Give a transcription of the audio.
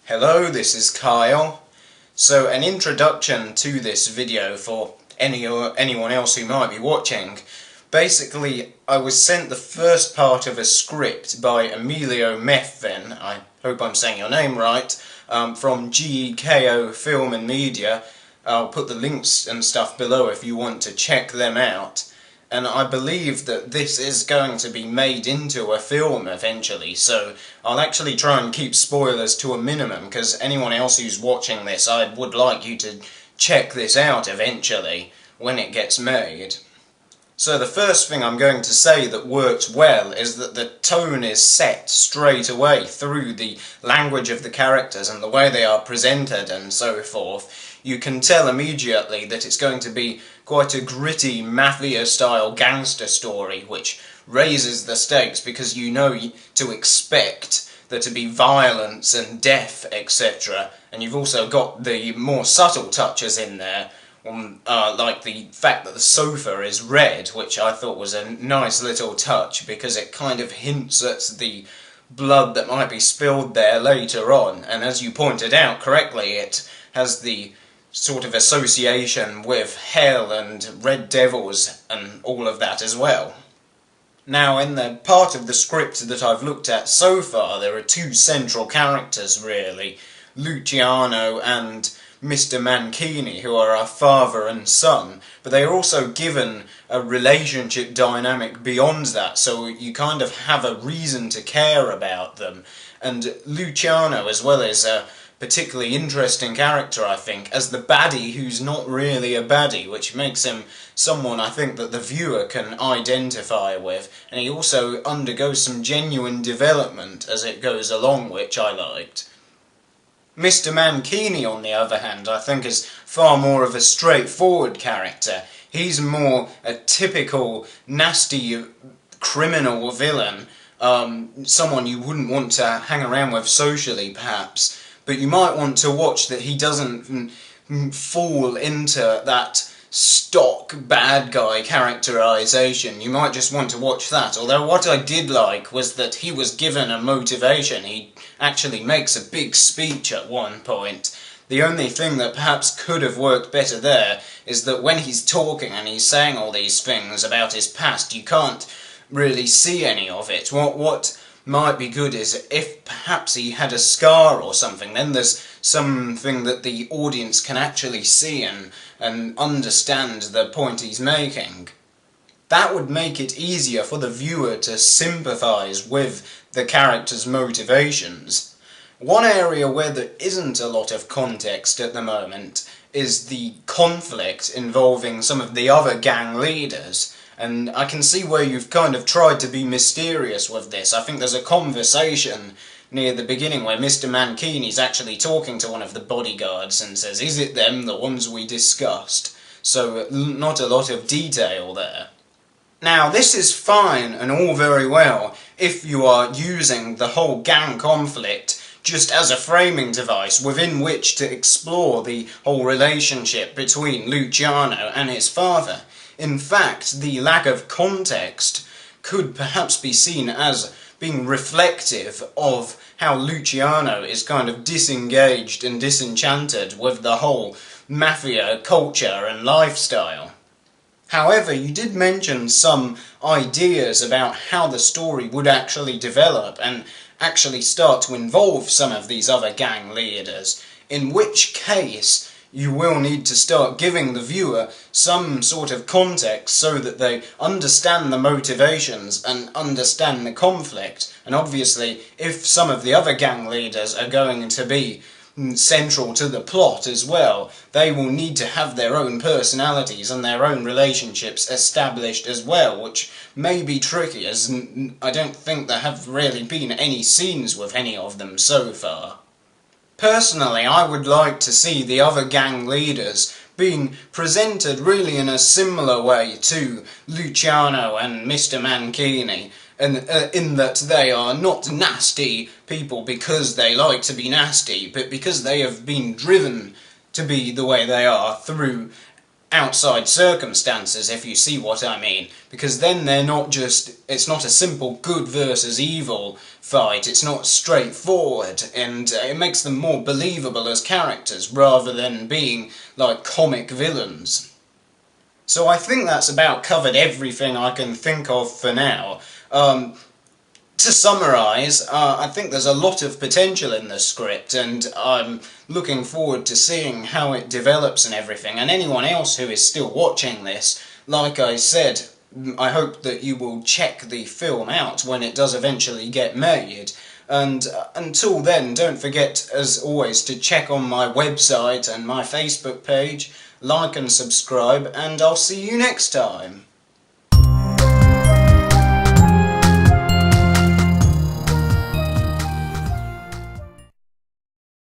Hello, this is Kyle. So an introduction to this video for anyone else who might be watching. Basically, I was sent the first part of a script by Emilio Methven, I hope I'm saying your name right, from GEKO Film Media. I'll put the links and stuff below if you want to check them out. And I believe that this is going to be made into a film eventually, so I'll actually try and keep spoilers to a minimum, because anyone else who's watching this, I would like you to check this out eventually, when it gets made. So the first thing I'm going to say that works well is that the tone is set straight away through the language of the characters and the way they are presented and so forth. You can tell immediately that it's going to be quite a gritty mafia-style gangster story, which raises the stakes because you know to expect there to be violence and death, etc. And you've also got the more subtle touches in there, like the fact that the sofa is red, which I thought was a nice little touch because it kind of hints at the blood that might be spilled there later on, and as you pointed out correctly, it has the sort of association with hell and red devils and all of that as well. Now, in the part of the script that I've looked at so far, there are two central characters really, Luciano and Mr. Mancini, who are our father and son, but they are also given a relationship dynamic beyond that, so you kind of have a reason to care about them. And Luciano, as well, is a particularly interesting character, I think, as the baddie who's not really a baddie, which makes him someone I think that the viewer can identify with, and he also undergoes some genuine development as it goes along, which I liked. Mr. Mancini, on the other hand, I think is far more of a straightforward character. He's more a typical nasty criminal villain, someone you wouldn't want to hang around with socially, perhaps, but you might want to watch that he doesn't fall into that stock bad guy characterization. You might just want to watch that, although what I did like was that he was given a motivation. He actually makes a big speech at one point. The only thing that perhaps could have worked better there is that when he's talking and he's saying all these things about his past, you can't really see any of it. What might be good is if perhaps he had a scar or something, then there's something that the audience can actually see and understand the point he's making. That would make it easier for the viewer to sympathise with the character's motivations. One area where there isn't a lot of context at the moment is the conflict involving some of the other gang leaders. And I can see where you've kind of tried to be mysterious with this. I think there's a conversation near the beginning where Mr. Mancini's actually talking to one of the bodyguards and says, "Is it them, the ones we discussed?" So not a lot of detail there. Now, this is fine and all very well if you are using the whole gang conflict just as a framing device within which to explore the whole relationship between Luciano and his father. In fact, the lack of context could perhaps be seen as being reflective of how Luciano is kind of disengaged and disenchanted with the whole mafia culture and lifestyle. However, you did mention some ideas about how the story would actually develop and actually start to involve some of these other gang leaders, in which case you will need to start giving the viewer some sort of context so that they understand the motivations and understand the conflict. And obviously, if some of the other gang leaders are going to be central to the plot as well, they will need to have their own personalities and their own relationships established as well, which may be tricky, as I don't think there have really been any scenes with any of them so far. Personally, I would like to see the other gang leaders being presented really in a similar way to Luciano and Mr. Mancini, and in that they are not nasty people because they like to be nasty, but because they have been driven to be the way they are through outside circumstances, if you see what I mean, because then they're not just, it's not a simple good versus evil fight, it's not straightforward, and it makes them more believable as characters rather than being like comic villains. So I think that's about covered everything I can think of for now. To summarise, I think there's a lot of potential in the script, and I'm looking forward to seeing how it develops and everything. And anyone else who is still watching this, like I said, I hope that you will check the film out when it does eventually get made. And until then, don't forget, as always, to check on my website and my Facebook page, like and subscribe, and I'll see you next time.